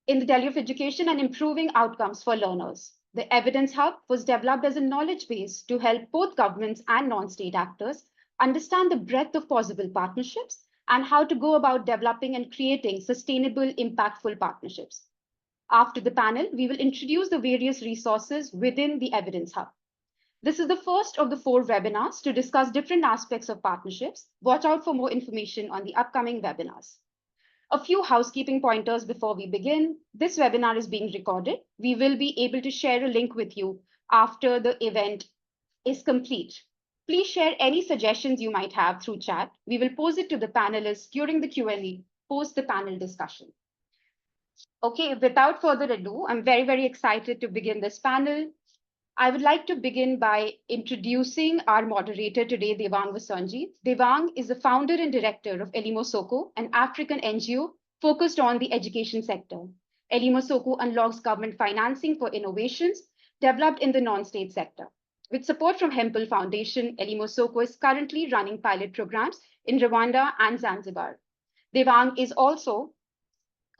education and improving outcomes for learners. The Evidence Hub was developed as a knowledge base to help both governments and non-state actors understand the breadth of possible partnerships and how to go about developing and creating sustainable, impactful partnerships. After the panel, we will introduce the various resources within the Evidence Hub. This is the first of the 4 webinars to discuss different aspects of partnerships. Watch out for more information on the upcoming webinars. A few housekeeping pointers before we begin. This webinar is being recorded. We will be able to share a link with you after the event is complete. Please share any suggestions you might have through chat. We will pose it to the panelists during the Q&A post the panel discussion. Okay, without further ado, I'm very, very excited to begin this panel. I would like to begin by introducing our moderator today, Devang Vasanji. Devang is the founder and director of Elimosoko, an African NGO focused on the education sector. Elimosoko unlocks government financing for innovations developed in the non-state sector. With support from Hempel Foundation, Elimosoko is currently running pilot programs in Rwanda and Zanzibar. Devang is also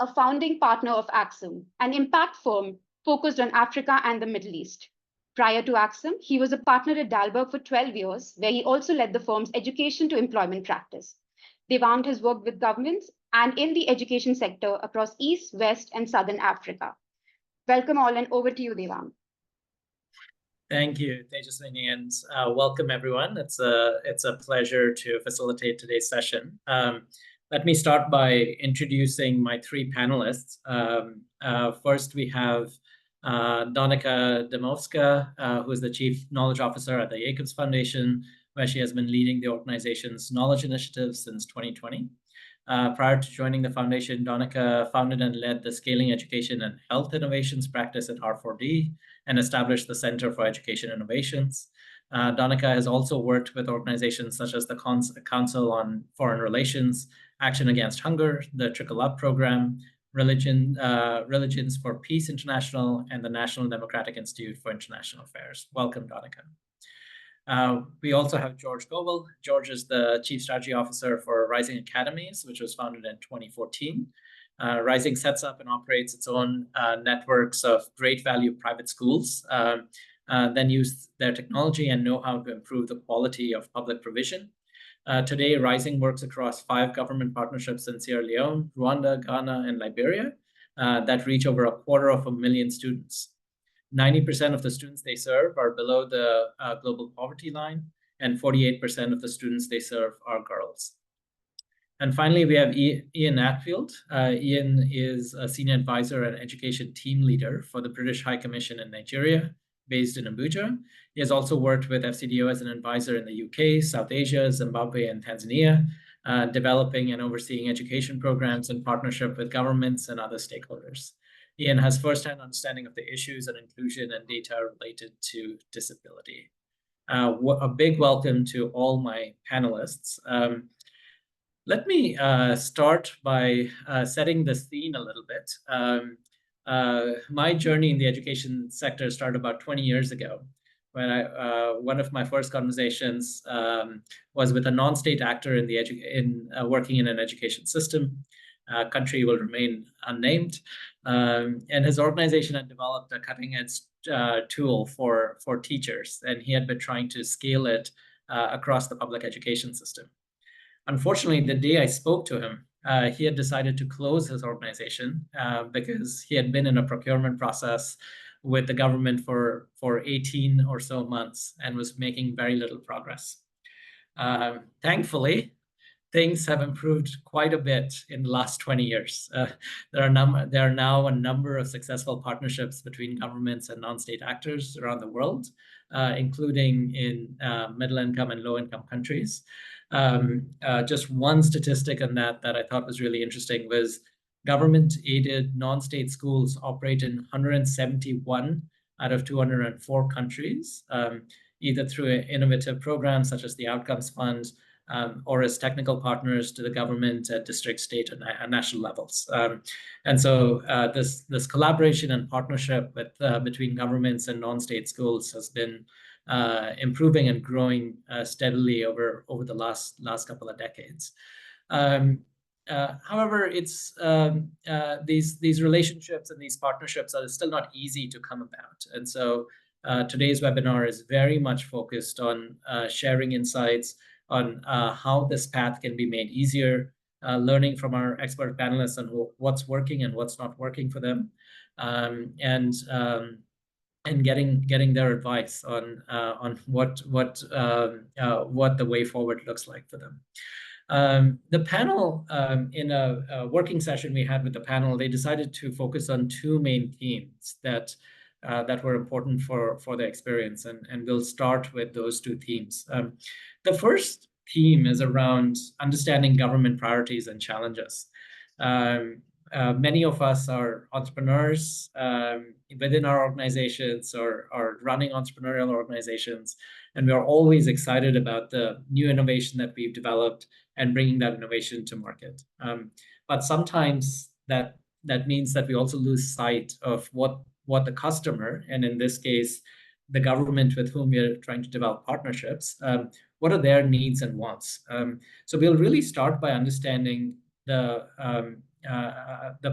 a founding partner of Axum, an impact firm focused on Africa and the Middle East. Prior to Axum, he was a partner at Dalberg for 12 years, where he also led the firm's education to employment practice. Devang has worked with governments and in the education sector across East, West, and Southern Africa. Welcome all, and over to you, Devang. Thank you, Tejaswini, and welcome everyone. It's a pleasure to facilitate today's session. Let me start by introducing my 3 panelists. First, we have Danica Dymowska, who is the Chief Knowledge Officer at the Jacobs Foundation, where she has been leading the organization's knowledge initiative since 2020. Prior to joining the foundation, Danica founded and led the Scaling Education and Health Innovations practice at R4D and established the Center for Education Innovations. Danica has also worked with organizations such as the Council on Foreign Relations, Action Against Hunger, the Trickle Up Program, Religions for Peace International, and the National Democratic Institute for International Affairs. Welcome, Danica. We also have George Goebel. George is the Chief Strategy Officer for Rising Academies, which was founded in 2014. Rising sets up and operates its own networks of great value private schools, then use their technology and know-how to improve the quality of public provision. Today, Rising works across 5 government partnerships in Sierra Leone, Rwanda, Ghana, and Liberia that reach over 250,000 students. 90% of the students they serve are below the global poverty line, and 48% of the students they serve are girls. And finally, we have Ian Atfield. Ian is a senior advisor and education team leader for the British High Commission in Nigeria, based in Abuja. He has also worked with FCDO as an advisor in the UK, South Asia, Zimbabwe, and Tanzania, developing and overseeing education programs in partnership with governments and other stakeholders. Ian has firsthand understanding of the issues and inclusion and data related to disability. A big welcome to all my panelists. Let me start by setting the scene a little bit. My journey in the education sector started about 20 years ago, when one of my first conversations was with a non-state actor in working in an education system. Country will remain unnamed, and his organization had developed a cutting-edge tool for teachers, and he had been trying to scale it across the public education system. Unfortunately, the day I spoke to him, he had decided to close his organization because he had been in a procurement process with the government for 18 or so months and was making very little progress. Thankfully, things have improved quite a bit in the last 20 years. There are now a number of successful partnerships between governments and non-state actors around the world, including in middle-income and low-income countries. Just one statistic on that I thought was really interesting was government-aided non-state schools operate in 171 out of 204 countries, either through innovative programs such as the Outcomes Fund, or as technical partners to the government at district, state, and national levels. And so this collaboration and partnership between governments and non-state schools has been improving and growing steadily over the last couple of decades. However, it's these relationships and these partnerships are still not easy to come about. And so today's webinar is very much focused on sharing insights on how this path can be made easier, learning from our expert panelists on what's working and what's not working for them, and getting their advice on what the way forward looks like for them. The panel, in a working session we had with the panel, they decided to focus on two main themes that were important for the experience, and we'll start with those two themes. The first theme is around understanding government priorities and challenges. Many of us are entrepreneurs within our organizations or running entrepreneurial organizations, and we are always excited about the new innovation that we've developed and bringing that innovation to market. But sometimes that means that we also lose sight of what the customer, and in this case, the government with whom we are trying to develop partnerships, what are their needs and wants. So we'll really start by understanding the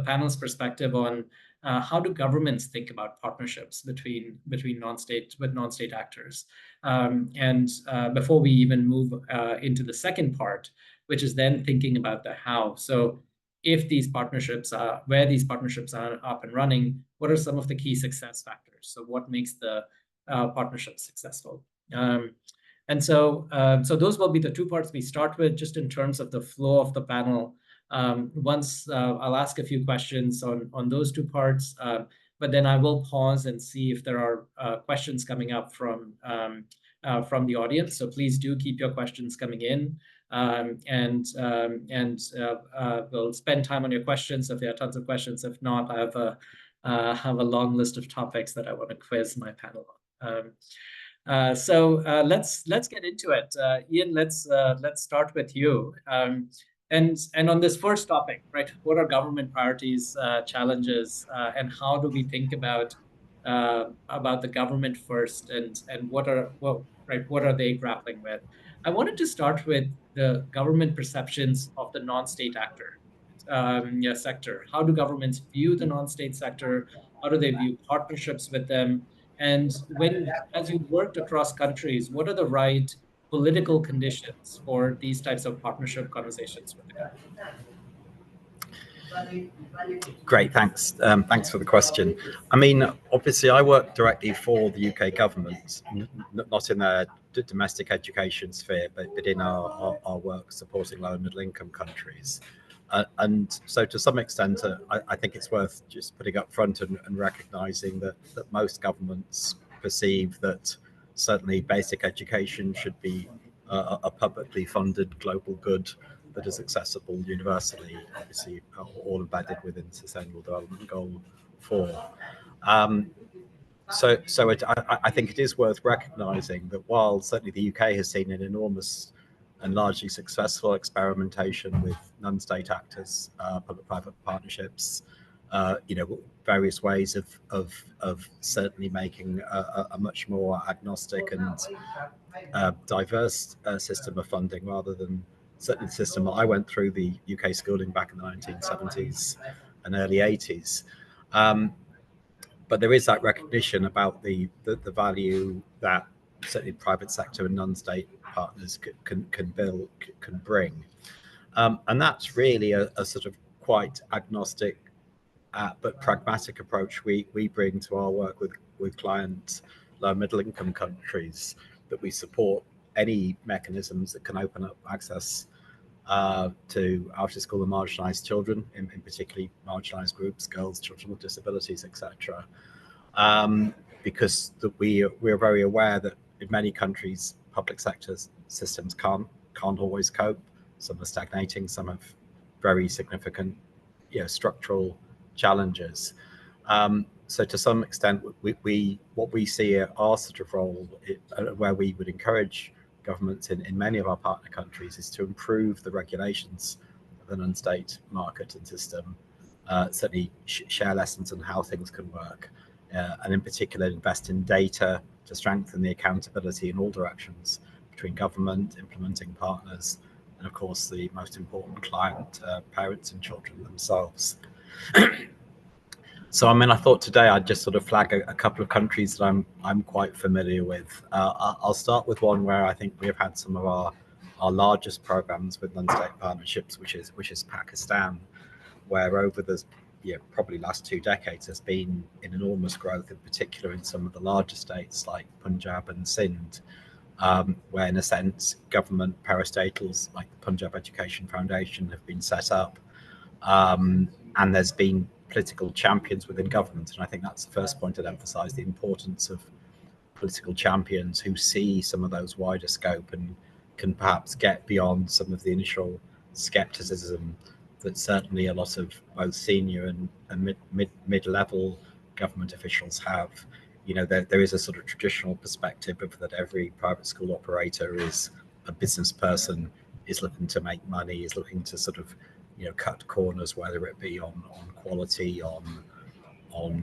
panel's perspective on how do governments think about partnerships between non-state actors, and before we even move into the second part, which is then thinking about the how. So if these partnerships are where these partnerships are up and running, what are some of the key success factors? So what makes the partnership successful? And so those will be the two parts we start with, just in terms of the flow of the panel. Once I'll ask a few questions on those two parts, but then I will pause and see if there are questions coming up from the audience. So please do keep your questions coming in, and we'll spend time on your questions if there are tons of questions. If not, I have a long list of topics that I want to quiz my panel on. So let's get into it. Ian, let's start with you. And on this first topic, right? What are government priorities, challenges, and how do we think about the government first, and what are they grappling with? I wanted to start with the government perceptions of the non-state actor sector. How do governments view the non-state sector? How do they view partnerships with them? And as you worked across countries, what are the right political conditions for these types of partnership conversations with the government? Great, thanks. Thanks for the question. I mean, obviously, I work directly for the UK government, not in their domestic education sphere, but in our work supporting low and middle income countries. And so to some extent, I think it's worth just putting up front and recognizing that most governments perceive that certainly basic education should be a publicly funded global good that is accessible universally, obviously all embedded within Sustainable Development Goal 4. So I think it is worth recognizing that while certainly the UK has seen an enormous and largely successful experimentation with non-state actors, public-private partnerships, various ways of certainly making a much more agnostic and diverse system of funding, rather than certainly the system that I went through, the UK schooling back in the 1970s and early 80s. But there is that recognition about the value that certainly private sector and non-state partners can bring. And that's really a sort of quite agnostic but pragmatic approach we bring to our work with client low middle income countries, that we support any mechanisms that can open up access to out of school and marginalized children, in particularly marginalized groups, girls, children with disabilities, etc. Because we're very aware that in many countries, public sector systems can't always cope. Some are stagnating, some have very significant structural challenges. So to some extent, what we see our sort of role, where we would encourage governments in many of our partner countries, is to improve the regulations of the non-state market and system, certainly share lessons on how things can work, and in particular invest in data to strengthen the accountability in all directions between government, implementing partners, and of course the most important client, parents and children themselves. So I mean, I thought today I'd just sort of flag a couple of countries that I'm quite familiar with. I'll start with one where I think we have had some of our largest programs with non-state partnerships, which is Pakistan, where over the probably last 2 decades there's been an enormous growth, in particular in some of the larger states like Punjab and Sindh, where in a sense government parastatals like the Punjab Education Foundation have been set up, and there's been political champions within government. And I think that's the first point I'd emphasize, the importance of political champions who see some of those wider scope and can perhaps get beyond some of the initial skepticism that certainly a lot of both senior and mid-level government officials have. There is a sort of traditional perspective of that every private school operator is a business person, is looking to make money, is looking to sort of cut corners, whether it be on quality, on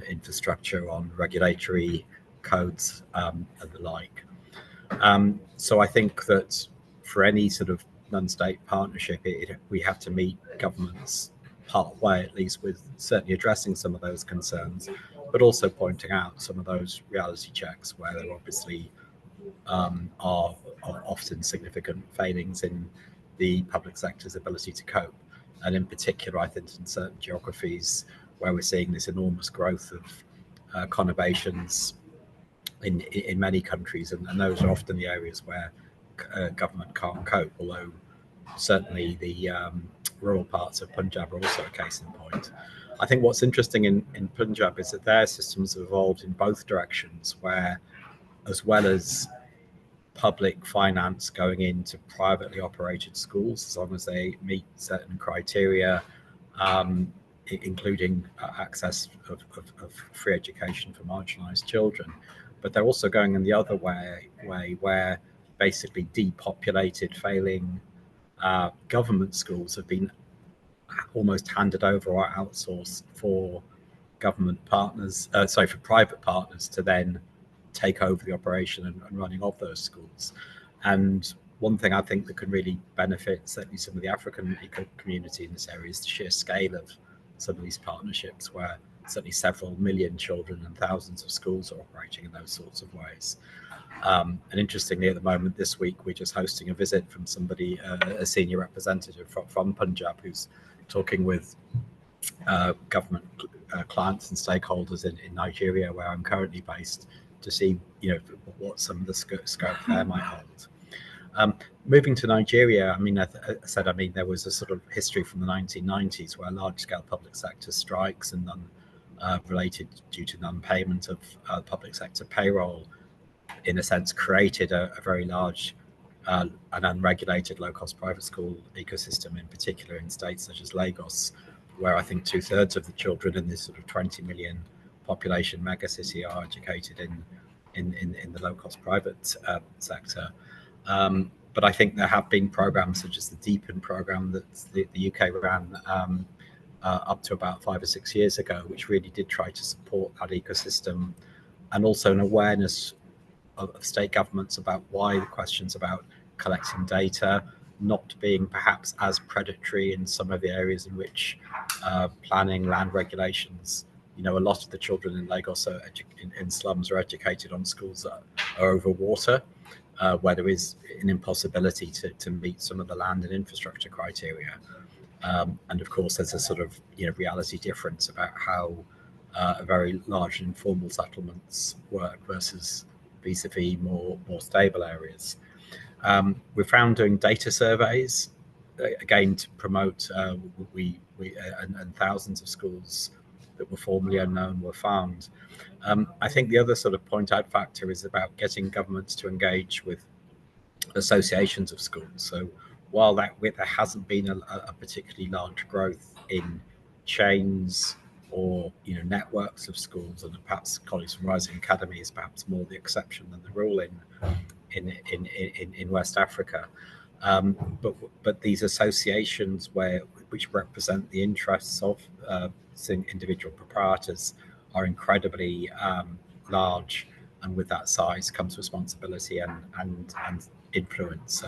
infrastructure, on regulatory codes, and the like. So I think that for any sort of non-state partnership, we have to meet governments part way, at least, with certainly addressing some of those concerns, but also pointing out some of those reality checks where there obviously are often significant failings in the public sector's ability to cope. And in particular, I think in certain geographies where we're seeing this enormous growth of conurbations in many countries, and those are often the areas where government can't cope, although certainly the rural parts of Punjab are also a case in point. I think what's interesting in Punjab is that their systems have evolved in both directions, where as well as public finance going into privately operated schools, as long as they meet certain criteria, including access of free education for marginalised children. But they're also going in the other way where basically depopulated, failing government schools have been almost handed over or outsourced for government partners, for private partners to then take over the operation and running of those schools. And one thing I think that can really benefit certainly some of the African community in this area is the sheer scale of some of these partnerships, where certainly several million children and thousands of schools are operating in those sorts of ways. And interestingly, at the moment this week, we're just hosting a visit from somebody, a senior representative from Punjab, who's talking with government clients and stakeholders in Nigeria, where I'm currently based, to see what some of the scope there might hold. Moving to Nigeria, I mean, I said there was a sort of history from the 1990s where large-scale public sector strikes and related due to non-payment of public sector payroll, in a sense, created a very large and unregulated low-cost private school ecosystem, in particular in states such as Lagos, where I think 2/3 of the children in this sort of 20 million population megacity are educated in the low-cost private sector. But I think there have been programs such as the Deepen program that the UK ran up to about 5 or 6 years ago, which really did try to support that ecosystem, and also an awareness of state governments about why the questions about collecting data not being perhaps as predatory in some of the areas in which planning, land regulations. A lot of the children in Lagos in slums are educated on schools that are over water, where there is an impossibility to meet some of the land and infrastructure criteria. And of course, there's a sort of reality difference about how very large informal settlements work versus vis-a-vis more stable areas. We're found doing data surveys again to promote. And thousands of schools that were formerly unknown were found. I think the other sort of point I'd factor is about getting governments to engage with associations of schools. So while there hasn't been a particularly large growth in chains or networks of schools, and perhaps colleagues from Rising Academy is perhaps more the exception than the rule in West Africa. But these associations which represent the interests of individual proprietors are incredibly large, and with that size comes responsibility and influence.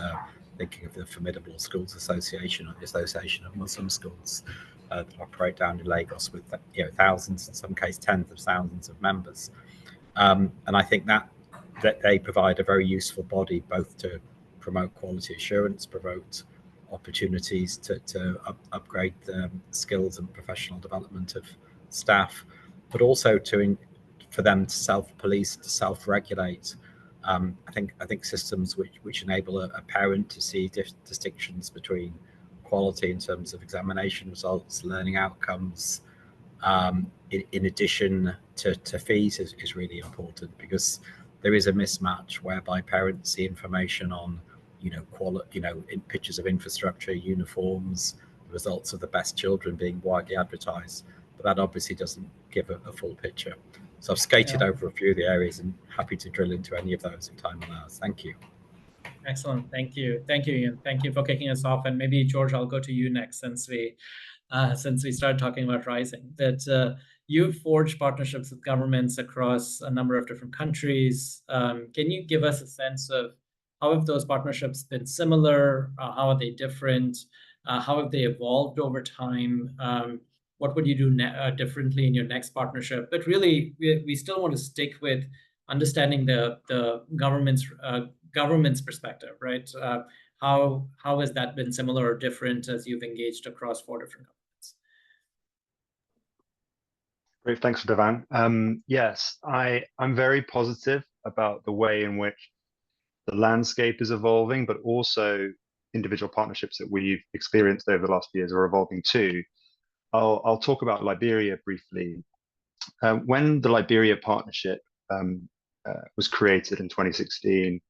thinking of the formidable Schools Association, or the Association of Muslim Schools, that operate down in Lagos with thousands, in some cases tens of thousands of members. And I think that they provide a very useful body both to promote quality assurance, promote opportunities to upgrade the skills and professional development of staff, but also for them to self-police, to self-regulate. I think systems which enable a parent to see distinctions between quality in terms of examination results, learning outcomes, in addition to fees is really important, because there is a mismatch whereby parents see information on in pictures of infrastructure, uniforms, the results of the best children being widely advertised, but that obviously doesn't give a full picture. So I've skated over a few of the areas and happy to drill into any of those if time allows. Thank you. Excellent. Thank you. Thank you, Ian. Thank you for kicking us off. And maybe, George, I'll go to you next, since we started talking about Rising. That you've forged partnerships with governments across a number of different countries. Can you give us a sense of how have those partnerships been similar? How are they different? How have they evolved over time? What would you do differently in your next partnership? But really, we still want to stick with understanding the government's perspective, right? How has that been similar or different as you've engaged across 4 different governments? Great, thanks, Devan. Yes, I'm very positive about the way in which the landscape is evolving, but also individual partnerships that we've experienced over the last few years are evolving too. I'll talk about Liberia briefly. When the Liberia partnership was created in 2016,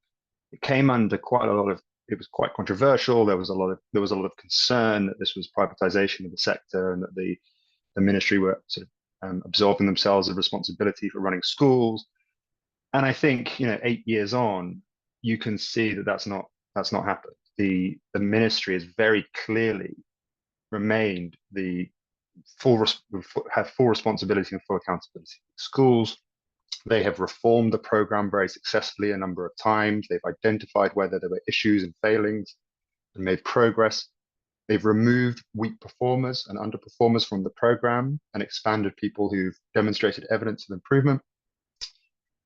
it came under quite a lot of. It was quite controversial. There was a lot of concern that this was privatization of the sector, and that the ministry were sort of absorbing themselves of responsibility for running schools. And I think 8 years on, you can see that that's not happened. The ministry has very clearly remained have full responsibility and full accountability for schools. They have reformed the program very successfully a number of times. They've identified whether there were issues and failings and made progress. They've removed weak performers and underperformers from the program and expanded people who've demonstrated evidence of improvement.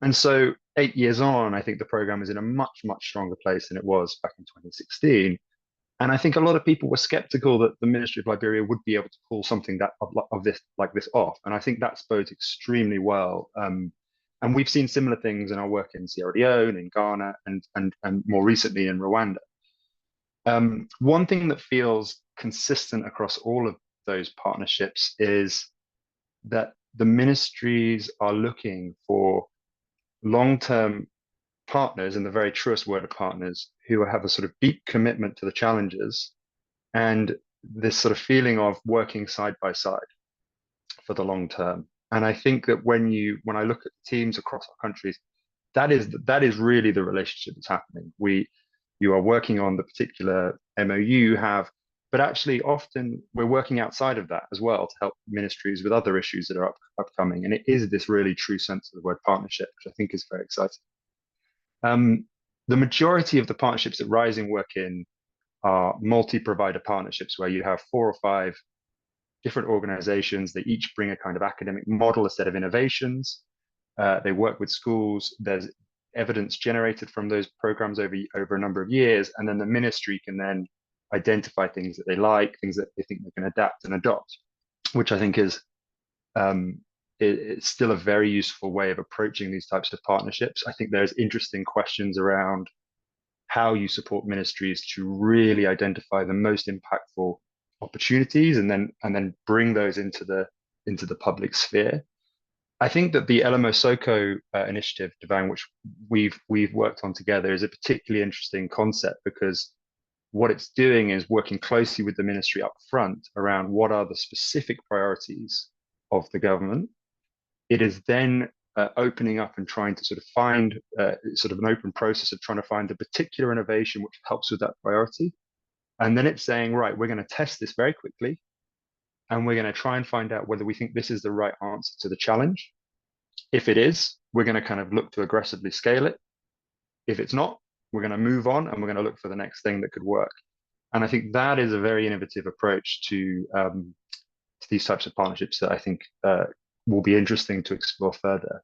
And so 8 years on, I think the program is in a much, much stronger place than it was back in 2016. And I think a lot of people were skeptical that the Ministry of Liberia would be able to pull something like this off. And I think that's bodes extremely well. And we've seen similar things in our work in Sierra Leone, in Ghana, and more recently in Rwanda. One thing that feels consistent across all of those partnerships is that the ministries are looking for long-term partners, in the very truest word of partners, who have a sort of deep commitment to the challenges and this sort of feeling of working side by side for the long term. And I think that when I look at teams across our countries, that is really the relationship that's happening. You are working on the particular MOU you have, but actually often we're working outside of that as well to help ministries with other issues that are upcoming. And it is this really true sense of the word partnership, which I think is very exciting. The majority of the partnerships that Rising work in are multi-provider partnerships, where you have 4 or 5 different organizations. They each bring a kind of academic model, a set of innovations. They work with schools. There's evidence generated from those programs over a number of years, and then the ministry can then identify things that they like, things that they think they can adapt and adopt, which I think is it's still a very useful way of approaching these types of partnerships. I think there's interesting questions around how you support ministries to really identify the most impactful opportunities and then bring those into the public sphere. I think that the Elemo Soko initiative, Devan, which we've worked on together, is a particularly interesting concept, because what it's doing is working closely with the ministry up front around what are the specific priorities of the government. It is then opening up and trying to sort of find sort of an open process of trying to find a particular innovation which helps with that priority. And then it's saying, right, we're going to test this very quickly, and we're going to try and find out whether we think this is the right answer to the challenge. If it is, we're going to kind of look to aggressively scale it. If it's not, We're going to move on and we're going to look for the next thing that could work. And I think that is a very innovative approach to these types of partnerships that I think will be interesting to explore further.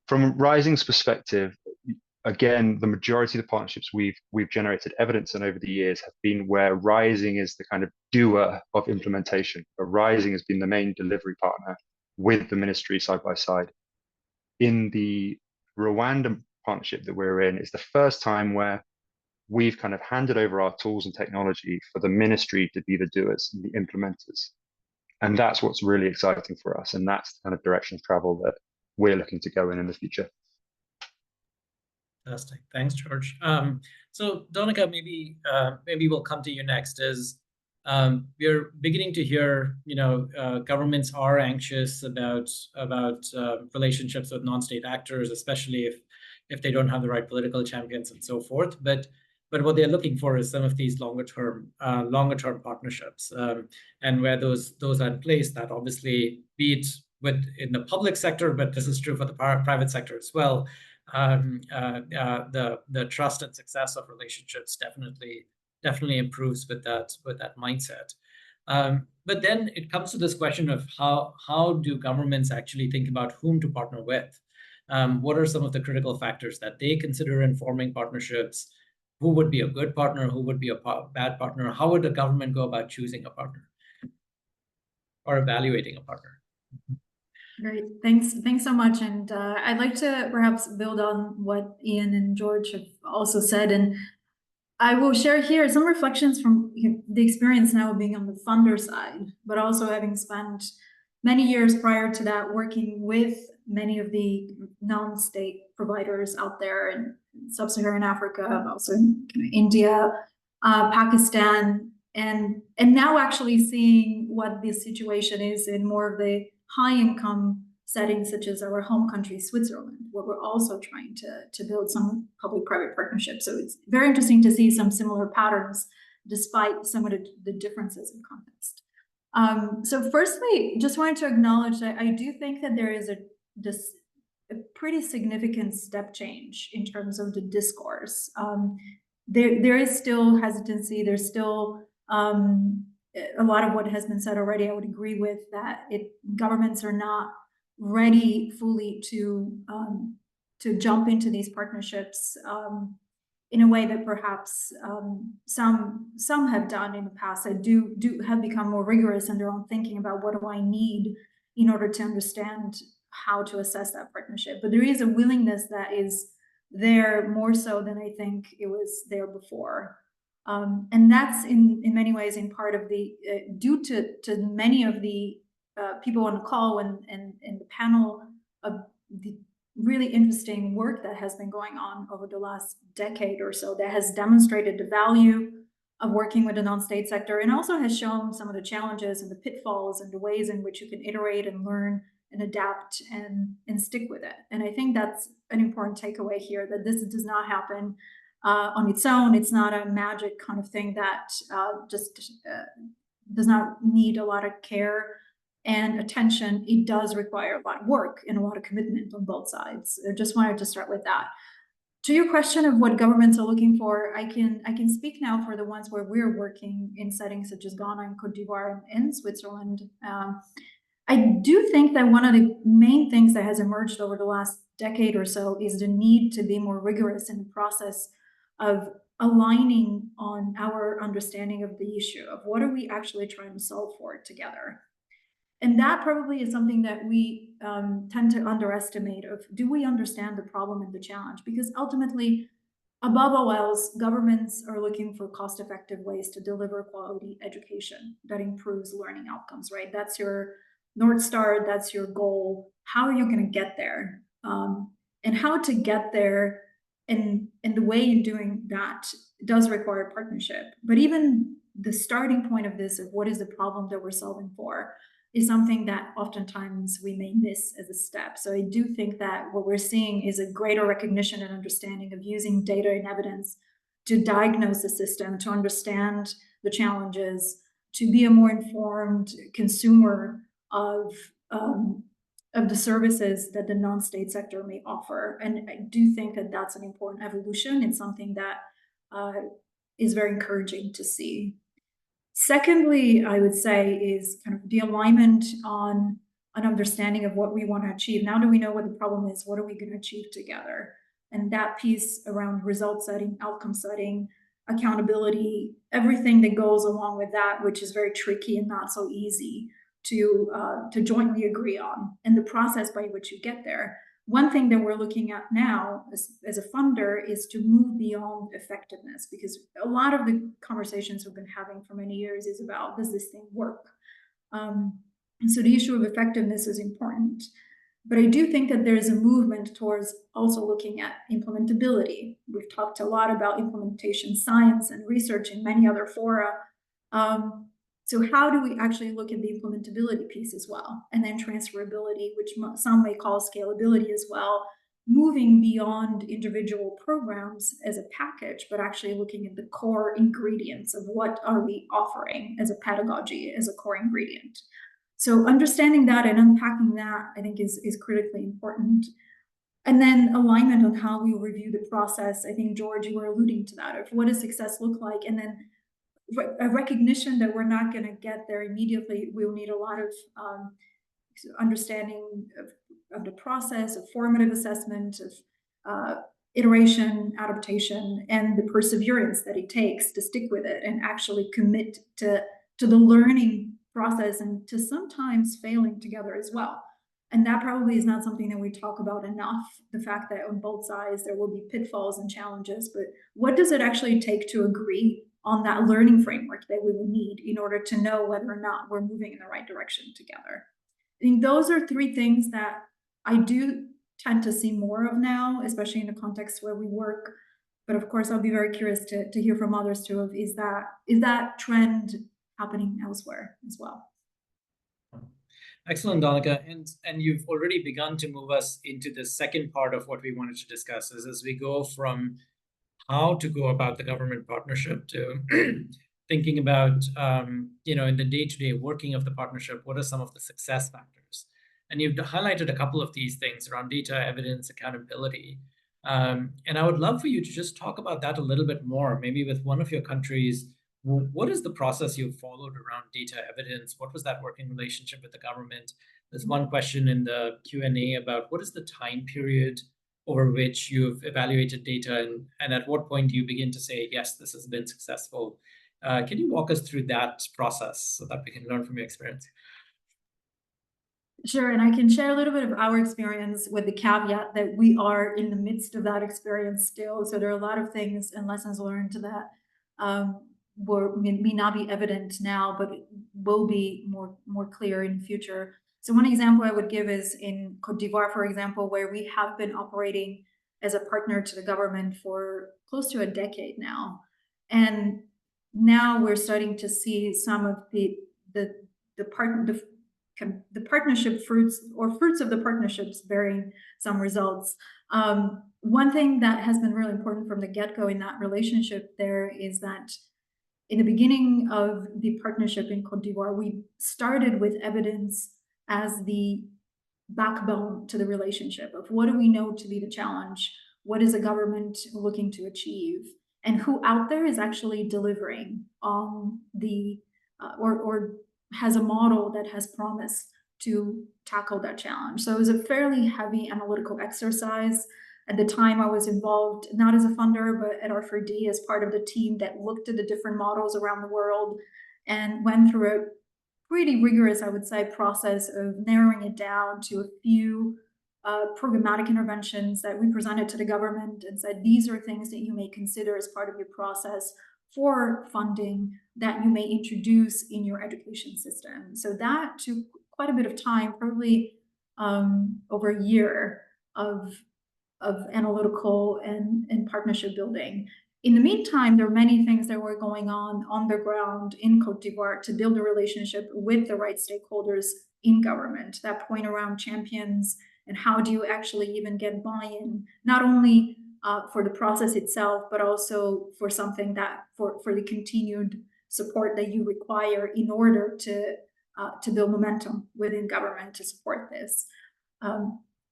From Rising's perspective, again, the majority of the partnerships we've generated evidence in over the years have been where Rising is the kind of doer of implementation. But Rising has been the main delivery partner with the ministry side by side. In the Rwanda partnership that we're in, it's the first time where we've kind of handed over our tools and technology for the ministry to be the doers and the implementers. And that's what's really exciting for us. And that's the kind of direction of travel that we're looking to go in the future. Fantastic. Thanks, George. So Donica, maybe we'll come to you next. We're beginning to hear, governments are anxious about relationships with non-state actors, especially if they don't have the right political champions and so forth. But what they're looking for is some of these longer term partnerships, and where those are in place, that obviously be it in the public sector, but this is true for the private sector as well. The trust and success of relationships definitely improves with that mindset. But then it comes to this question of how do governments actually think about whom to partner with? What are some of the critical factors that they consider in forming partnerships? Who would be a good partner? Who would be a bad partner? How would the government go about choosing a partner or evaluating a partner? Great, thanks so much. And I'd like to perhaps build on what Ian and George have also said. And I will share here some reflections from the experience now of being on the funder side, but also having spent many years prior to that working with many of the non-state providers out there in sub-Saharan Africa, also in India, Pakistan, and now actually seeing what the situation is in more of the high-income settings, such as our home country, Switzerland, where we're also trying to build some public-private partnerships. So it's very interesting to see some similar patterns, despite some of the differences in context. So firstly, just wanted to acknowledge that I do think that there is a pretty significant step change in terms of the discourse. There is still hesitancy. There's still a lot of what has been said already. I would agree with that. Governments are not ready fully to jump into these partnerships in a way that perhaps some have done in the past. That do have become more rigorous in their own thinking about what do I need in order to understand how to assess that partnership. But there is a willingness that is there more so than I think it was there before. And that's in many ways in part of the due to many of the people on the call and the panel of the really interesting work that has been going on over the last decade or so that has demonstrated the value of working with the non-state sector, and also has shown some of the challenges and the pitfalls and the ways in which you can iterate and learn and adapt and stick with it. And I think that's an important takeaway here, that this does not happen on its own. It's not a magic kind of thing that just does not need a lot of care and attention. It does require a lot of work and a lot of commitment on both sides. I just wanted to start with that. To your question of what governments are looking for, I can speak now for the ones where we're working in settings such as Ghana and Cote d'Ivoire and Switzerland. I do think that one of the main things that has emerged over the last decade or so is the need to be more rigorous in the process of aligning on our understanding of the issue of what are we actually trying to solve for together. And that probably is something that we tend to underestimate of, do we understand the problem and the challenge? Because ultimately, above all else, governments are looking for cost-effective ways to deliver quality education that improves learning outcomes, right? That's your North Star, that's your goal. How are you going to get there? And how to get there and the way in doing that does require partnership. But even the starting point of this, of what is the problem that we're solving for, is something that oftentimes we may miss as a step. So I do think that what we're seeing is a greater recognition and understanding of using data and evidence to diagnose the system, to understand the challenges, to be a more informed consumer of the services that the non-state sector may offer. And I do think that that's an important evolution and something that is very encouraging to see. Secondly, I would say is kind of the alignment on an understanding of what we want to achieve. Now that we know what the problem is, what are we going to achieve together? And that piece around result setting, outcome setting, accountability, everything that goes along with that, which is very tricky and not so easy to jointly agree on, and the process by which you get there. One thing that we're looking at now as a funder is to move beyond effectiveness, because a lot of the conversations we've been having for many years is about, does this thing work? And so the issue of effectiveness is important. But I do think that there is a movement towards also looking at implementability. We've talked a lot about implementation science and research in many other fora. So how do we actually look at the implementability piece as well? And then transferability, which some may call scalability as well, moving beyond individual programs as a package, but actually looking at the core ingredients of what are we offering as a pedagogy, as a core ingredient. So understanding that and unpacking that, I think, is critically important. And then alignment on how we review the process. I think, George, you were alluding to that, of what does success look like? And then a recognition that we're not going to get there immediately. We'll need a lot of understanding of the process, of formative assessment, of iteration, adaptation, and the perseverance that it takes to stick with it and actually commit to the learning process, and to sometimes failing together as well. And that probably is not something that we talk about enough, the fact that on both sides there will be pitfalls and challenges, but what does it actually take to agree on that learning framework that we will need in order to know whether or not we're moving in the right direction together? I think those are three things that I do tend to see more of now, especially in the context where we work. But of course, I'll be very curious to hear from others too, of is that trend happening elsewhere as well? Excellent, Danica. And you've already begun to move us into the second part of what we wanted to discuss, is as we go from how to go about the government partnership to thinking about, in the day-to-day working of the partnership, what are some of the success factors? And you've highlighted a couple of these things around data, evidence, accountability. And I would love for you to just talk about that a little bit more, maybe with one of your countries. What is the process you've followed around data evidence? What was that working relationship with the government? There's one question in the Q&A about what is the time period over which you've evaluated data, and at what point do you begin to say, yes, this has been successful? Can you walk us through that process so that we can learn from your experience? Sure, and I can share a little bit of our experience with the caveat that we are in the midst of that experience still. So there are a lot of things and lessons learned that may not be evident now, but it will be more clear in the future. So one example I would give is in Côte d'Ivoire, for example, where we have been operating as a partner to the government for close to a decade now. And now we're starting to see some of the partnership fruits of the partnerships bearing some results. One thing that has been really important from the get-go in that relationship there is that in the beginning of the partnership in Côte d'Ivoire, we started with evidence as the backbone to the relationship of what do we know to be the challenge, what is the government looking to achieve, and who out there is actually delivering on the or has a model that has promised to tackle that challenge. So it was a fairly heavy analytical exercise. At the time, I was involved, not as a funder, but at R4D as part of the team that looked at the different models around the world and went through a pretty rigorous, I would say, process of narrowing it down to a few programmatic interventions that we presented to the government and said, these are things that you may consider as part of your process for funding that you may introduce in your education system. So that took quite a bit of time, probably over a year of analytical and partnership building. In the meantime, there are many things that were going on the ground in Côte d'Ivoire to build a relationship with the right stakeholders in government. That point around champions and how do you actually even get buy-in, not only for the process itself, but also for something that for the continued support that you require in order to build momentum within government to support this.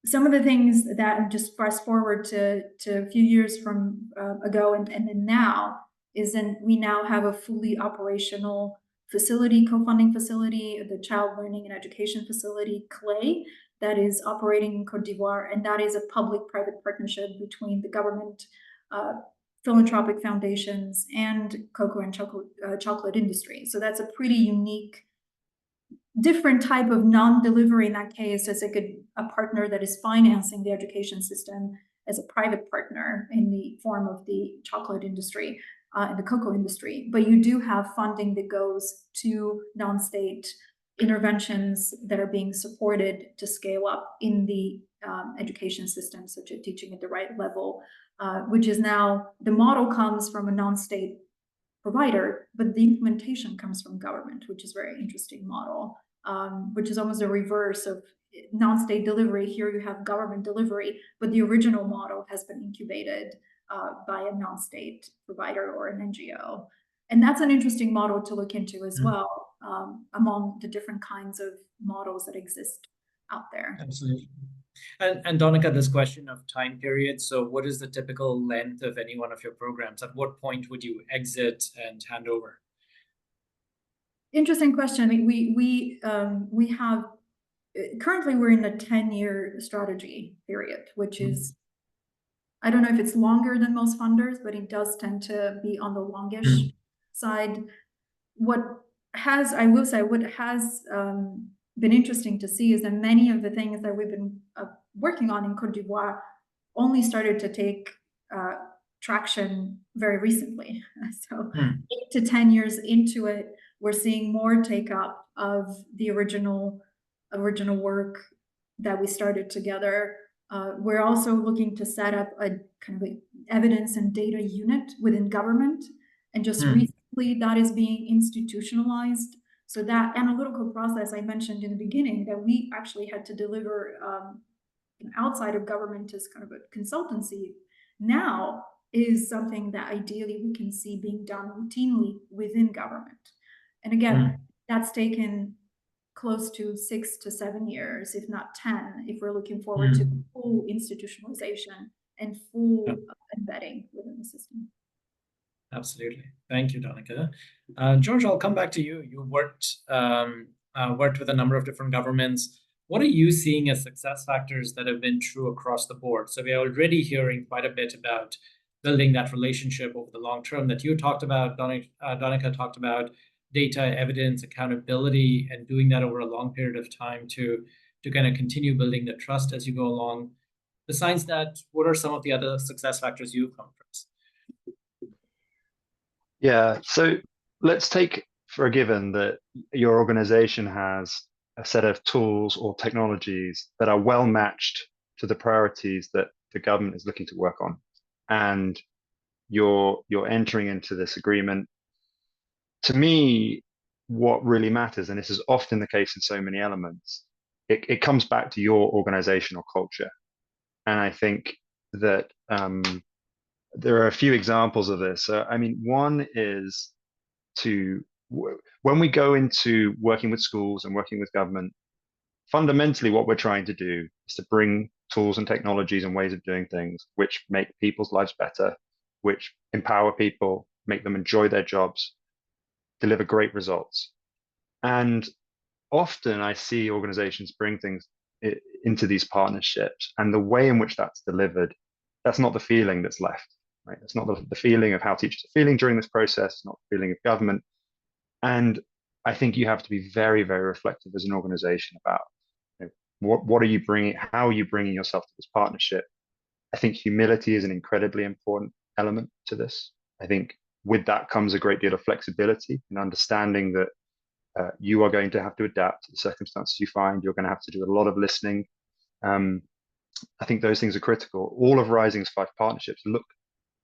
Some of the things that just fast forward to a few years from ago and then now is then we now have a fully operational facility, co-funding facility, the Child Learning and Education Facility, CLEI, that is operating in Cote d'Ivoire, and that is a public-private partnership between the government, philanthropic foundations, and cocoa and chocolate industry. So that's a pretty unique, different type of non-delivery in that case, as a partner that is financing the education system as a private partner in the form of the chocolate industry and the cocoa industry. But you do have funding that goes to non-state interventions that are being supported to scale up in the education system, such as teaching at the right level, which is now, the model comes from a non-state provider, but the implementation comes from government, which is a very interesting model, which is almost a reverse of non-state delivery. Here you have government delivery, but the original model has been incubated by a non-state provider or an NGO. And that's an interesting model to look into as well, among the different kinds of models that exist out there. Absolutely. And Donica, this question of time period. So what is the typical length of any one of your programs? At what point would you exit and hand over? Interesting question. I mean, we have, currently we're in a 10-year strategy period, which is, I don't know if it's longer than most funders, but it does tend to be on the longish side. I will say, what has been interesting to see is that many of the things that we've been working on in Cote d'Ivoire only started to take traction very recently. So 8 to 10 years into it, we're seeing more take up of the original work that we started together. We're also looking to set up a kind of evidence and data unit within government, and just recently that is being institutionalized. So that analytical process I mentioned in the beginning that we actually had to deliver outside of government as kind of a consultancy, now is something that ideally we can see being done routinely within government. And again, that's taken close to 6 to 7 years, if not 10, if we're looking forward to full institutionalization and full embedding within the system. Absolutely. Thank you, Donica. George, I'll come back to you. You worked with a number of different governments. What are you seeing as success factors that have been true across the board? So we are already hearing quite a bit about building that relationship over the long term that you talked about, Donica talked about, data, evidence, accountability, and doing that over a long period of time to kind of continue building the trust as you go along. Besides that, what are some of the other success factors you've come across? Yeah, so let's take for a given that your organization has a set of tools or technologies that are well matched to the priorities that the government is looking to work on, and you're entering into this agreement. To me, what really matters, and this is often the case in so many elements, it comes back to your organizational culture. And I think that there are a few examples of this. So, I mean, one is when we go into working with schools and working with government, fundamentally what we're trying to do is to bring tools and technologies and ways of doing things which make people's lives better, which empower people, make them enjoy their jobs, deliver great results. And often I see organizations bring things into these partnerships, and the way in which that's delivered, that's not the feeling that's left, right? It's not the feeling of how teachers are feeling during this process, not the feeling of government. And I think you have to be very, very reflective as an organization about, you know, what are you bringing, how are you bringing yourself to this partnership? I think humility is an incredibly important element to this. I think with that comes a great deal of flexibility and understanding that you are going to have to adapt to the circumstances you find. You're going to have to do a lot of listening. I think those things are critical. All of Rising's 5 partnerships look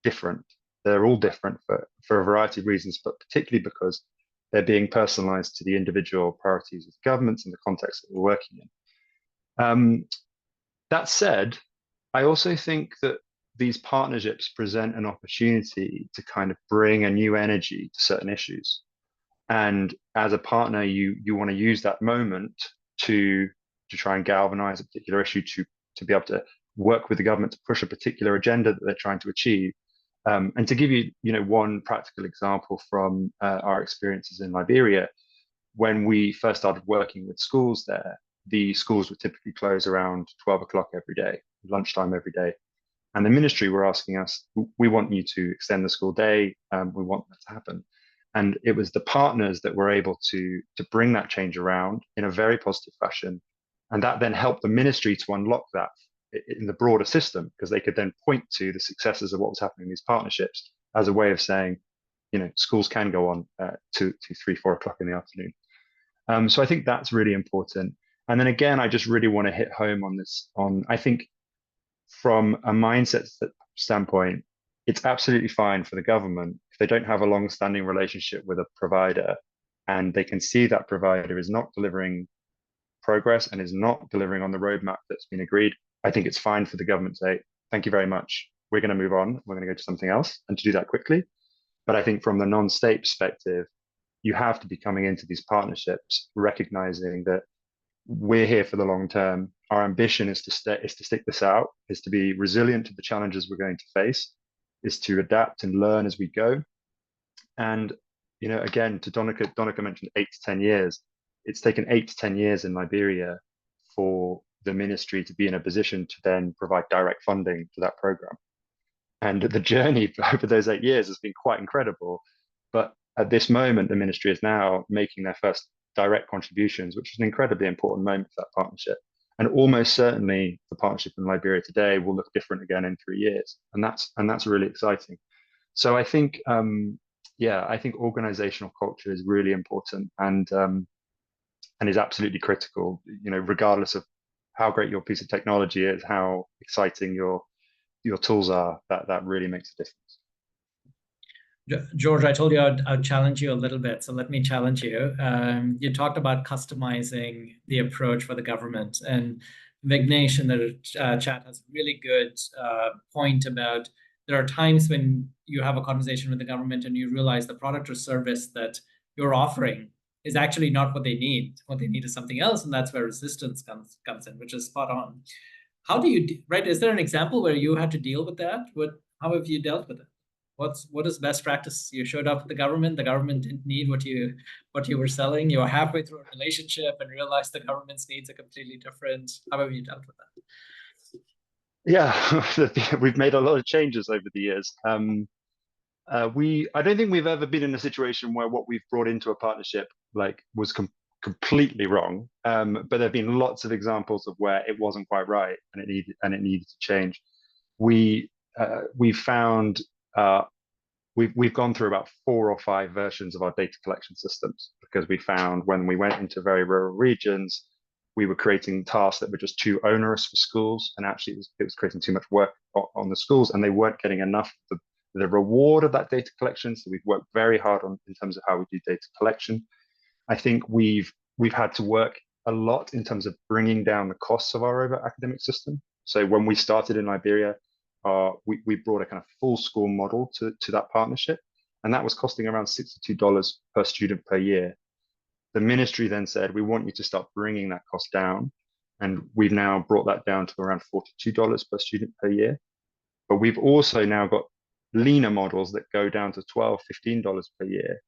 different. They're all different for a variety of reasons, but particularly because they're being personalized to the individual priorities of the governments and the context that we're working in. That said, I also think that these partnerships present an opportunity to kind of bring a new energy to certain issues. And as a partner, you want to use that moment to to try and galvanize a particular issue, to be able to work with the government to push a particular agenda that they're trying to achieve. And to give you, one practical example from our experiences in Liberia, when we first started working with schools there, the schools would typically close around 12 o'clock every day, lunchtime every day. And the ministry were asking us, we want you to extend the school day. We want that to happen. And it was the partners that were able to bring that change around in a very positive fashion. And that then helped the ministry to unlock that in the broader system, because they could then point to the successes of what was happening in these partnerships as a way of saying, schools can go on to 3, 4 o'clock in the afternoon. So I think that's really important. And then again, I just really want to hit home on this, I think from a mindset standpoint, it's absolutely fine for the government if they don't have a long-standing relationship with a provider and they can see that provider is not delivering progress and is not delivering on the roadmap that's been agreed. I think it's fine for the government to say, thank you very much, we're going to move on, we're going to go to something else, and to do that quickly. But I think from the non-state perspective, you have to be coming into these partnerships recognizing that we're here for the long term. Our ambition is to stick this out, is to be resilient to the challenges we're going to face, is to adapt and learn as we go. And again, to Donica mentioned 8 to 10 years. It's taken 8 to 10 years in Liberia for the ministry to be in a position to then provide direct funding to that program. And the journey over those 8 years has been quite incredible. But at this moment, the ministry is now making their first direct contributions, which is an incredibly important moment for that partnership. And almost certainly the partnership in Liberia today will look different again in 3 years. And that's really exciting. So I think, I think organizational culture is really important and is absolutely critical, regardless of how great your piece of technology is, how exciting your tools are, that really makes a difference. George, I told you I'd challenge you a little bit, so let me challenge you. You talked about customizing the approach for the government, and Vignesh in the chat has a really good point about there are times when you have a conversation with the government and you realize the product or service that you're offering is actually not what they need. What they need is something else, and that's where resistance comes in, which is spot on. How do you, right? Is there an example where you had to deal with that? How have you dealt with it? What is best practice? You showed up at the government didn't need what you were selling. You were halfway through a relationship and realized the government's needs are completely different. How have you dealt with that? Yeah, we've made a lot of changes over the years. I don't think we've ever been in a situation where what we've brought into a partnership was completely wrong. But there have been lots of examples of where it wasn't quite right and it needed to change. We found we've gone through about 4 or 5 versions of our data collection systems, because we found when we went into very rural regions, we were creating tasks that were just too onerous for schools, and actually it was creating too much work on the schools, and they weren't getting enough of the reward of that data collection. So we've worked very hard in terms of how we do data collection. I think we've had to work a lot in terms of bringing down the costs of our overall academic system. So when we started in Liberia, we brought a kind of full school model to that partnership, and that was costing around $62 per student per year. The ministry then said, we want you to start bringing that cost down, and we've now brought that down to around $42 per student per year. But we've also now got leaner models that go down to $12, $15 per year.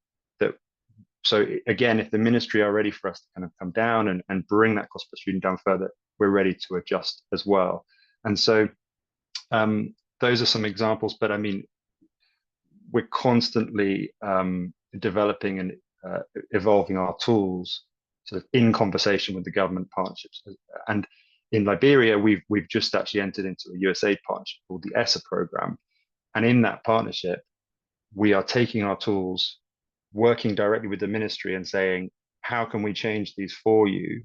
So again, if the ministry are ready for us to kind of come down and bring that cost per student down further, we're ready to adjust as well. And so those are some examples, but I mean, we're constantly developing and evolving our tools sort of in conversation with the government partnerships. And in Liberia, we've just actually entered into a USAID partnership called the ESSA program. And in that partnership, we are taking our tools, working directly with the ministry and saying, how can we change these for you?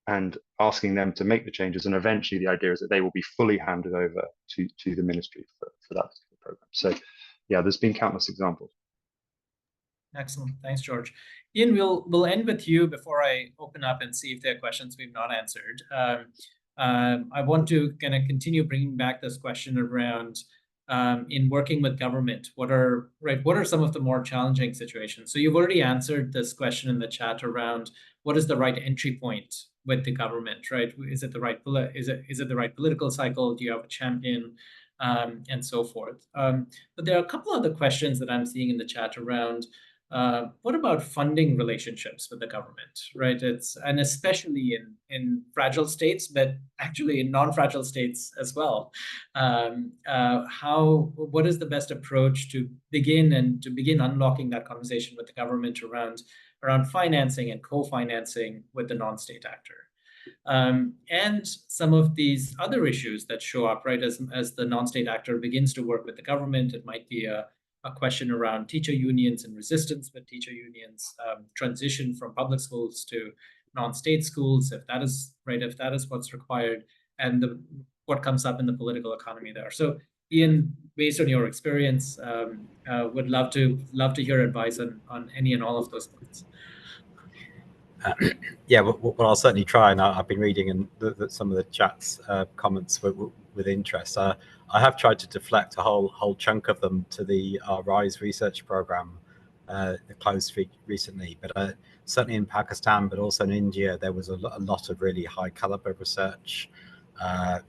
And asking them to make the changes. And eventually the idea is that they will be fully handed over to the ministry for that particular program. So yeah, there's been countless examples. Excellent. Thanks, George. Ian, we'll end with you before I open up and see if there are questions we've not answered. I want to kind of continue bringing back this question around in working with government, what are some of the more challenging situations? So you've already answered this question in the chat around what is the right entry point with the government, right? Is it the right is it the right political cycle? Do you have a champion, and so forth? But there are a couple other questions that I'm seeing in the chat around. What about funding relationships with the government, right? And especially in fragile states, but actually in non-fragile states as well. What is the best approach to begin unlocking that conversation with the government around financing and co-financing with the non-state actor? And some of these other issues that show up, right, as the non-state actor begins to work with the government. It might be a question around teacher unions and resistance with teacher unions, transition from public schools to non-state schools, if that is what's required, and what comes up in the political economy there. So, Ian, based on your experience, would love to hear advice on any and all of those points. Yeah, well, I'll certainly try, and I've been reading some of the chat's comments with interest. I have tried to deflect a whole chunk of them to the RISE research program, the closed recently. But certainly in Pakistan, but also in India, there was a lot of really high caliber research.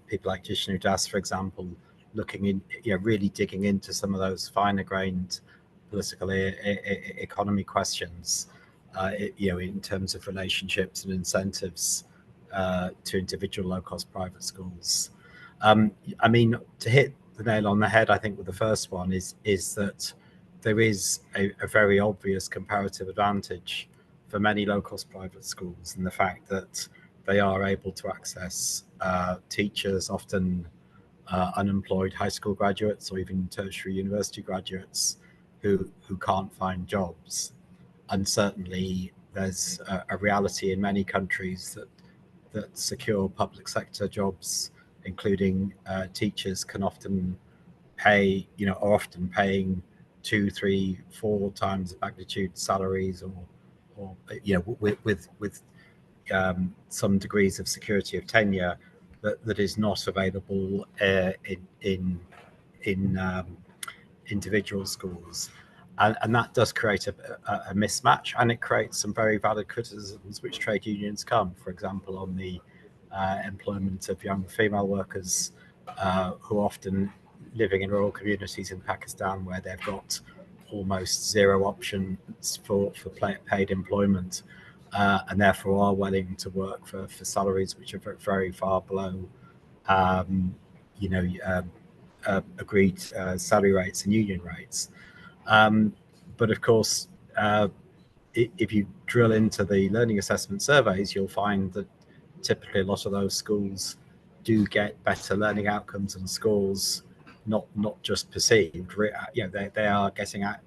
People like Jishnu Das, for example, looking in, really digging into some of those finer grained political economy questions. In terms of relationships and incentives to individual low-cost private schools. I mean, to hit the nail on the head, I think with the first one is that there is a very obvious comparative advantage for many low-cost private schools in the fact that they are able to access teachers, often unemployed high school graduates or even tertiary university graduates who can't find jobs. And certainly there's a reality in many countries that secure public sector jobs, including teachers, can often pay, are often paying 2, 3, 4 times the magnitude salaries, or with some degrees of security of tenure that is not available in individual schools. And that does create a mismatch, and it creates some very valid criticisms which trade unions come, for example, on the employment of young female workers who are often living in rural communities in Pakistan where they've got almost zero options for paid employment, and therefore are willing to work for salaries which are very far below agreed salary rates and union rates. But of course, if you drill into the learning assessment surveys, you'll find that typically a lot of those schools do get better learning outcomes and scores, not just perceived. They are getting at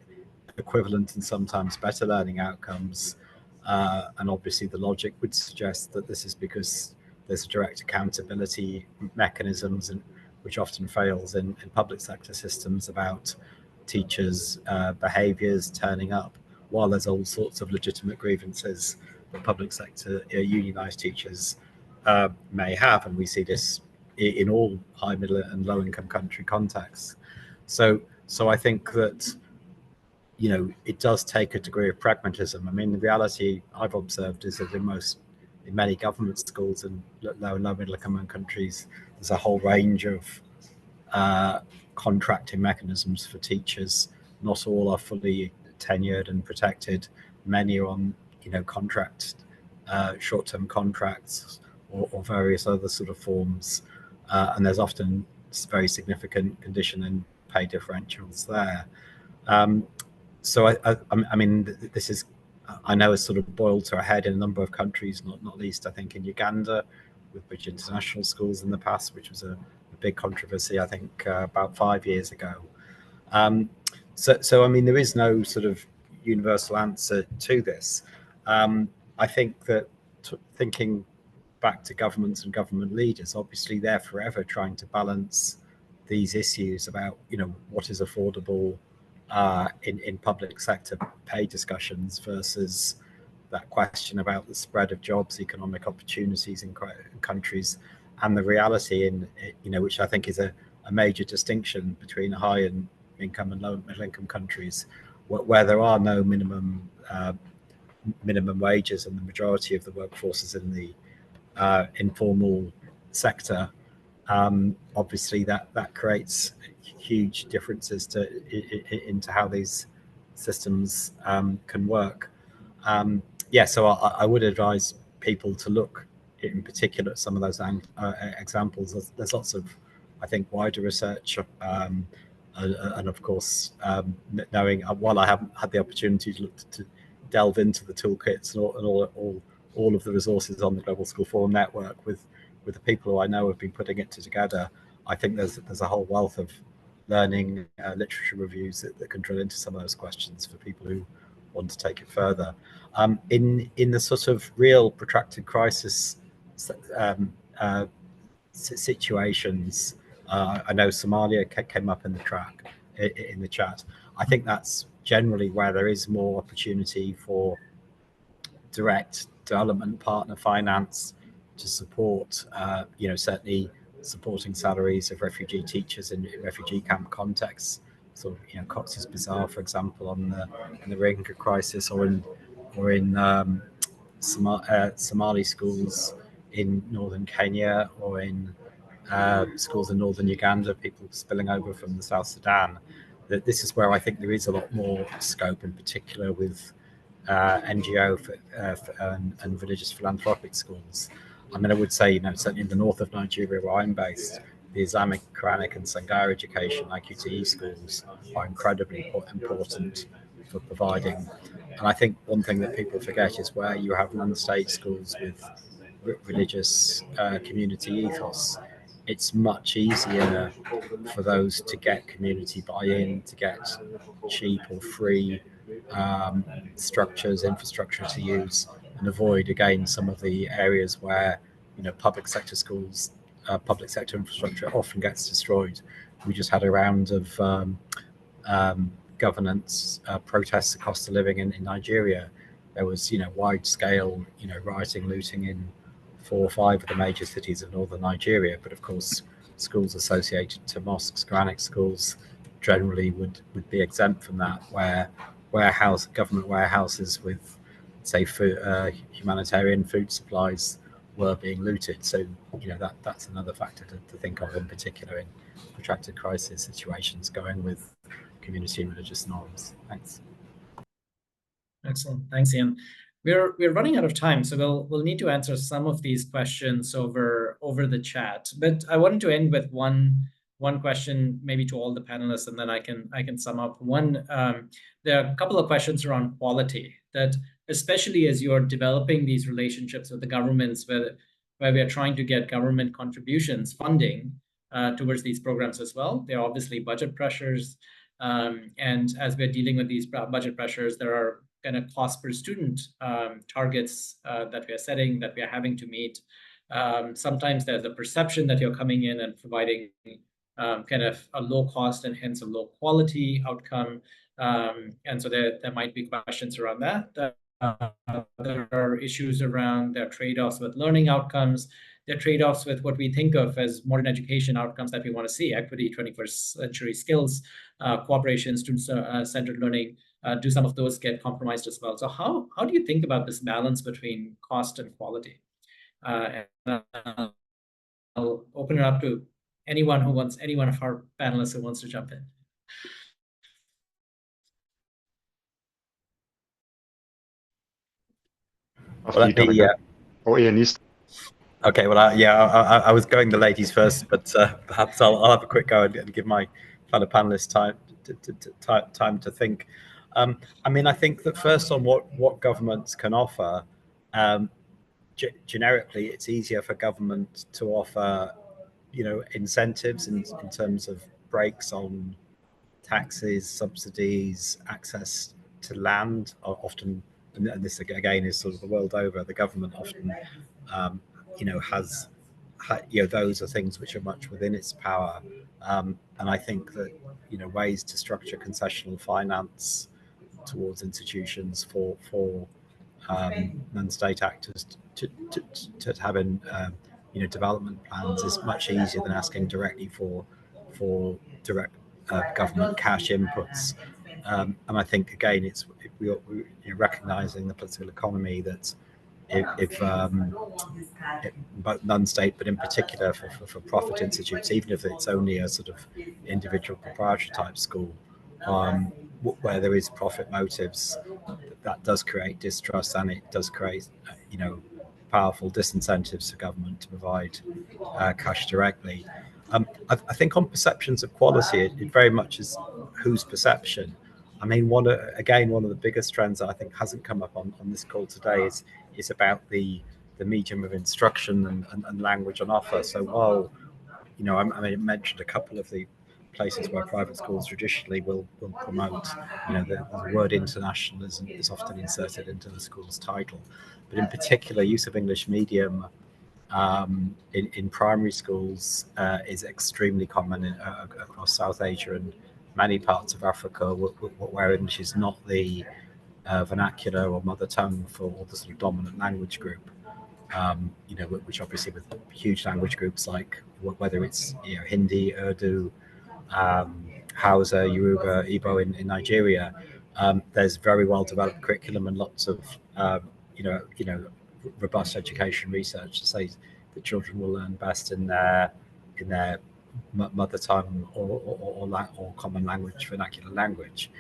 equivalent and sometimes better learning outcomes. And obviously the logic would suggest that this is because there's direct accountability mechanisms, which often fails in public sector systems, about teachers' behaviours turning up, while there's all sorts of legitimate grievances that public sector unionised teachers may have, and we see this in all high, middle, and low-income country contexts. So I think that it does take a degree of pragmatism. I mean, the reality I've observed is that in many government schools in low and middle-income countries, there's a whole range of contracting mechanisms for teachers. Not all are fully tenured and protected. Many are on, short-term contracts or various other sort of forms, and there's often very significant condition and pay differentials there. So I mean, this is, I know, it's sort of boiled to a head in a number of countries, not least I think in Uganda with Bridge International Schools in the past, which was a big controversy, I think, about 5 years ago. So I mean, there is no sort of universal answer to this. I think that thinking back to governments and government leaders, obviously they're forever trying to balance these issues about, what is affordable in public sector pay discussions versus that question about the spread of jobs, economic opportunities in countries, and the reality which I think is a major distinction between high income and low middle income countries, where there are no minimum wages, and the majority of the workforce is in the informal sector, obviously that creates huge differences into how these systems can work. So I would advise people to look in particular at some of those examples. There's lots of, I think, wider research, and of course, knowing while I haven't had the opportunity to delve into the toolkits and all of the resources on the Global School Forum network with the people who I know have been putting it together, I think there's a whole wealth of learning literature reviews that can drill into some of those questions for people who want to take it further. In the sort of real protracted crisis situations, I know Somalia came up in the chat. I think that's generally where there is more opportunity for direct development partner finance to support, certainly supporting salaries of refugee teachers in refugee camp contexts. So, Cox's Bazar, for example, on the Rohingya crisis, or in Somali schools in northern Kenya, or in schools in northern Uganda, people spilling over from the South Sudan. That this is where I think there is a lot more scope, in particular with NGO and religious philanthropic schools. I mean, I would say, certainly in the north of Nigeria, where I'm based, the Islamic, Quranic, and Sangha education, IQTE schools, are incredibly important for providing. And I think one thing that people forget is where you have non-state schools with religious community ethos, it's much easier for those to get community buy-in, to get cheap or free infrastructure to use, and avoid, again, some of the areas where public sector schools, public sector infrastructure often gets destroyed. We just had a round of governance protests of cost of living in Nigeria. There was wide scale rioting, looting in 4 or 5 of the major cities of northern Nigeria, but of course schools associated to mosques, Quranic schools, generally would be exempt from that, where government warehouses with, say, humanitarian food supplies were being looted. So that's another factor to think of, in particular in protracted crisis situations, going with community and religious norms. Thanks. Excellent. Thanks, Ian. We're running out of time, so we'll need to answer some of these questions over the chat. But I wanted to end with one question, maybe to all the panelists, and then I can sum up. One, there are a couple of questions around quality, that especially as you're developing these relationships with the governments, where we are trying to get government contributions, funding towards these programs as well. There are obviously budget pressures, and as we're dealing with these budget pressures, there are kind of cost per student targets that we are setting, that we are having to meet. Sometimes there's a perception that you're coming in and providing kind of a low cost and hence a low quality outcome. And so there might be questions around that. There are issues around their trade-offs with learning outcomes. There are trade-offs with what we think of as modern education outcomes that we want to see: equity, 21st century skills, cooperation, student-centered learning. Do some of those get compromised as well? So how do you think about this balance between cost and quality? And I'll open it up to any one of our panelists who wants to jump in. Or Ian, you Okay, well, I was going the ladies first, but perhaps I'll have a quick go and give my fellow panelists time to think. I mean, I think that first on what governments can offer, generically, it's easier for government to offer, incentives in terms of breaks on taxes, subsidies, access to land. Often, and this again is sort of the world over, the government often, has, those are things which are much within its power. And I think that, ways to structure concessional finance towards institutions for non-state actors to have in development plans is much easier than asking directly for direct government cash inputs. And I think again we're recognizing the political economy that both non-state, but in particular for profit institutes, even if it's only a sort of individual proprietary type school, where there is profit motives, that does create distrust, and it does create, powerful disincentives for government to provide cash directly. I think on perceptions of quality, it very much is whose perception. I mean, one of the biggest trends that I think hasn't come up on this call today is about the medium of instruction and language on offer. So while, I mentioned a couple of the places where private schools traditionally will promote, the word internationalism is often inserted into the school's title, but in particular, use of English medium in primary schools is extremely common across South Asia and many parts of Africa, where English is not the vernacular or mother tongue for the sort of dominant language group. Which obviously with huge language groups like whether it's Hindi, Urdu, Hausa, Yoruba, Igbo in Nigeria, there's very well developed curriculum and lots of robust education research to say that children will learn best in their mother tongue or common language, vernacular language.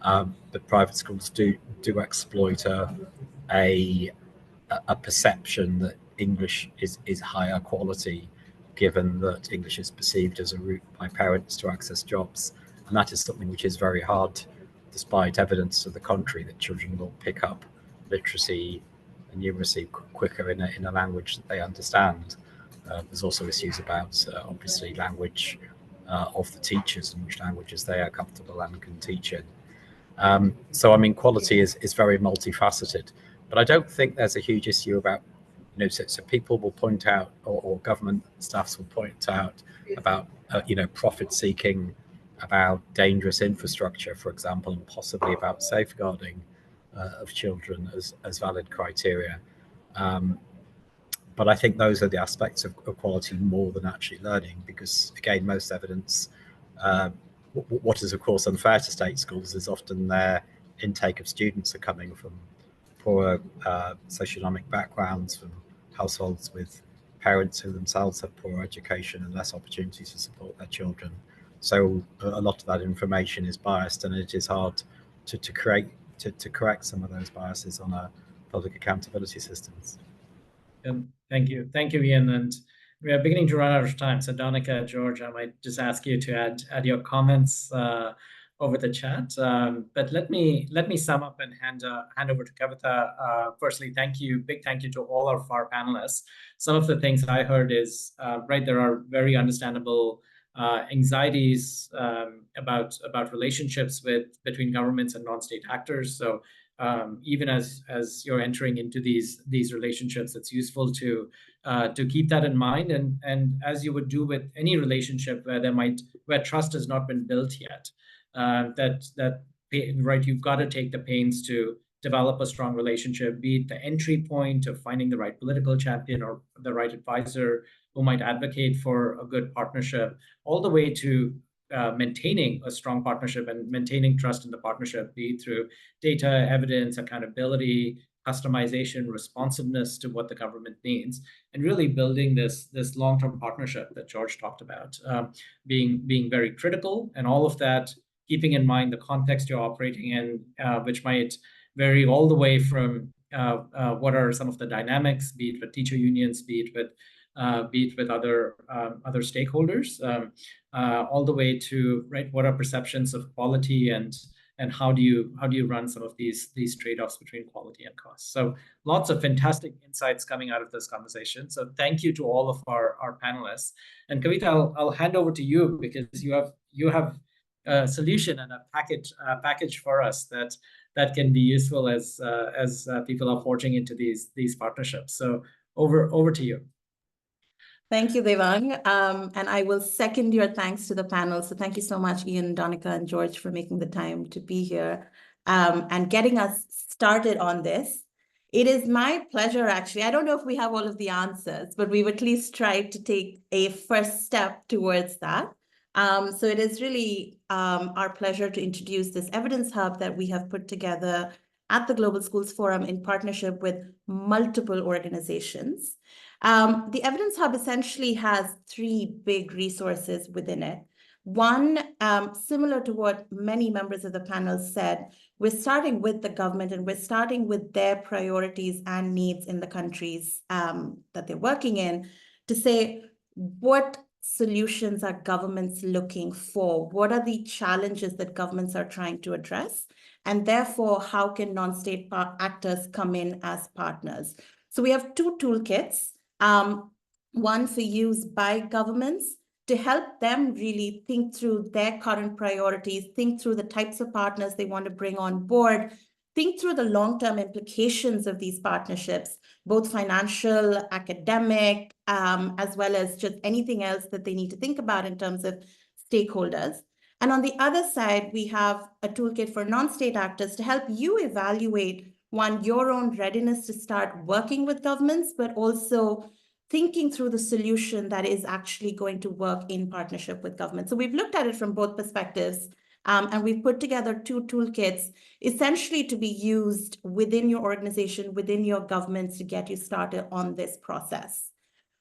But private schools do exploit a perception that English is higher quality, given that English is perceived as a route by parents to access jobs. And that is something which is very hard, despite evidence to the contrary, that children will pick up literacy and numeracy quicker in a language that they understand. There's also issues about, obviously, language of the teachers and which languages they are comfortable and can teach in. So, I mean, quality is very multifaceted. But I don't think there's a huge issue about, so people will point out, or government staffs will point out about, profit seeking, about dangerous infrastructure, for example, and possibly about safeguarding of children as valid criteria. But I think those are the aspects of quality more than actually learning, because again, most evidence, what is of course unfair to state schools is often their intake of students are coming from poorer socioeconomic backgrounds, from households with parents who themselves have poor education and less opportunities to support their children. So a lot of that information is biased, and it is hard to correct some of those biases on a public accountability systems. Thank you, Ian. And we are beginning to run out of time. So Danica, George, I might just ask you to add your comments over the chat. But let me sum up and hand over to Kavita. Firstly, big thank you to all of our panelists. Some of the things I heard is, there are very understandable anxieties about relationships between governments and non-state actors. So even as you're entering into these relationships, it's useful to keep that in mind, and as you would do with any relationship where trust has not been built yet, you've got to take the pains to develop a strong relationship, be it the entry point of finding the right political champion or the right advisor who might advocate for a good partnership, all the way to maintaining a strong partnership and maintaining trust in the partnership, be it through data, evidence, accountability, customization, responsiveness to what the government needs, and really building this long-term partnership that George talked about, being very critical, and all of that, keeping in mind the context you're operating in, which might vary all the way from what are some of the dynamics, be it with teacher unions, be it with other stakeholders, all the way to what are perceptions of quality and how do you run some of these trade-offs between quality and cost. So lots of fantastic insights coming out of this conversation. So thank you to all of our panelists. And Kavita, I'll hand over to you, because you have a solution and a package for us that can be useful as people are forging into these partnerships. So over to you. Thank you, Devang. And I will second your thanks to the panel. So thank you so much, Ian, Danica, and George, for making the time to be here and getting us started on this. It is my pleasure, actually. I don't know if we have all of the answers, but we've at least tried to take a first step towards that. So it is really our pleasure to introduce this evidence hub that we have put together at the Global Schools Forum in partnership with multiple organizations. The Evidence Hub essentially has 3 big resources within it. One, similar to what many members of the panel said, we're starting with the government and we're starting with their priorities and needs in the countries that they're working in to say, what solutions are governments looking for? What are the challenges that governments are trying to address? And therefore, how can non-state actors come in as partners? So we have 2 toolkits, one for use by governments to help them really think through their current priorities, think through the types of partners they want to bring on board, think through the long-term implications of these partnerships, both financial, academic, as well as just anything else that they need to think about in terms of stakeholders. And on the other side, we have a toolkit for non-state actors to help you evaluate, one, your own readiness to start working with governments, but also thinking through the solution that is actually going to work in partnership with government. So we've looked at it from both perspectives, and we've put together 2 toolkits essentially to be used within your organization, within your governments to get you started on this process.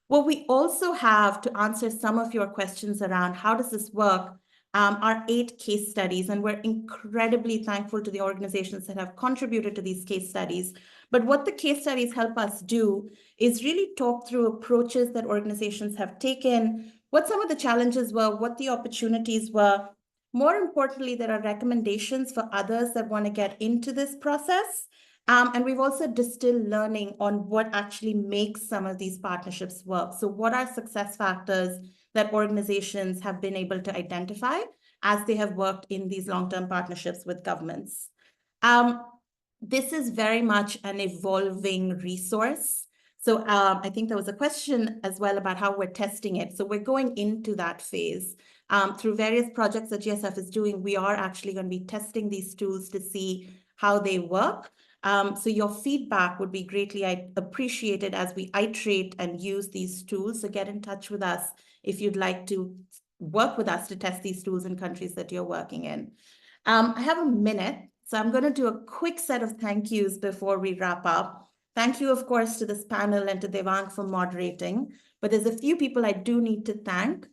What we also have to answer some of your questions around how does this work are 8 case studies, and we're incredibly thankful to the organizations that have contributed to these case studies. But what the case studies help us do is really talk through approaches that organizations have taken, what some of the challenges were, what the opportunities were. More importantly, there are recommendations for others that want to get into this process. And we've also distilled learning on what actually makes some of these partnerships work. So what are success factors that organizations have been able to identify as they have worked in these long-term partnerships with governments? This is very much an evolving resource. So I think there was a question as well about how we're testing it. So we're going into that phase. Through various projects that GSF is doing, we are actually going to be testing these tools to see how they work. So your feedback would be greatly appreciated as we iterate and use these tools. So get in touch with us if you'd like to work with us to test these tools in countries that you're working in. I have a minute, so I'm going to do a quick set of thank yous before we wrap up. Thank you, of course, to this panel and to Devang for moderating. But there's a few people I do need to thank.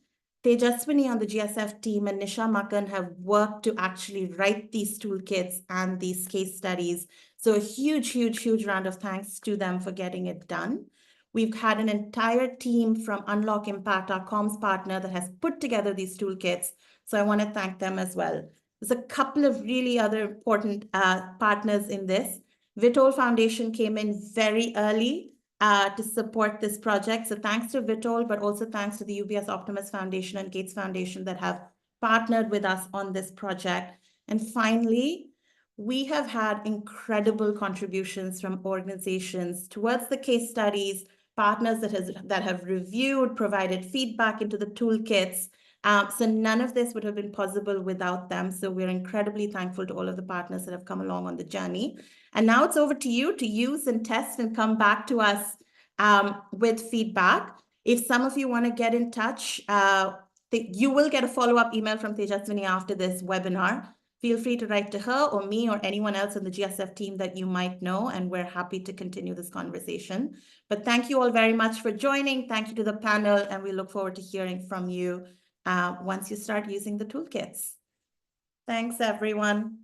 Tejaswini on the GSF team and Nisha Makan have worked to actually write these toolkits and these case studies. So a huge, huge, huge round of thanks to them for getting it done. We've had an entire team from Unlock Impact, our comms partner, that has put together these toolkits. So I want to thank them as well. There's a couple of really other important partners in this. Vitol Foundation came in very early to support this project. So thanks to Vitol, but also thanks to the UBS Optimus Foundation and Gates Foundation that have partnered with us on this project. And finally, we have had incredible contributions from organizations towards the case studies, partners that have reviewed, provided feedback into the toolkits. So none of this would have been possible without them. So we're incredibly thankful to all of the partners that have come along on the journey. And now it's over to you to use and test and come back to us with feedback. If some of you want to get in touch, you will get a follow-up email from Tejaswini after this webinar. Feel free to write to her or me or anyone else on the GSF team that you might know, and we're happy to continue this conversation. But thank you all very much for joining. Thank you to the panel, and we look forward to hearing from you once you start using the toolkits. Thanks, everyone.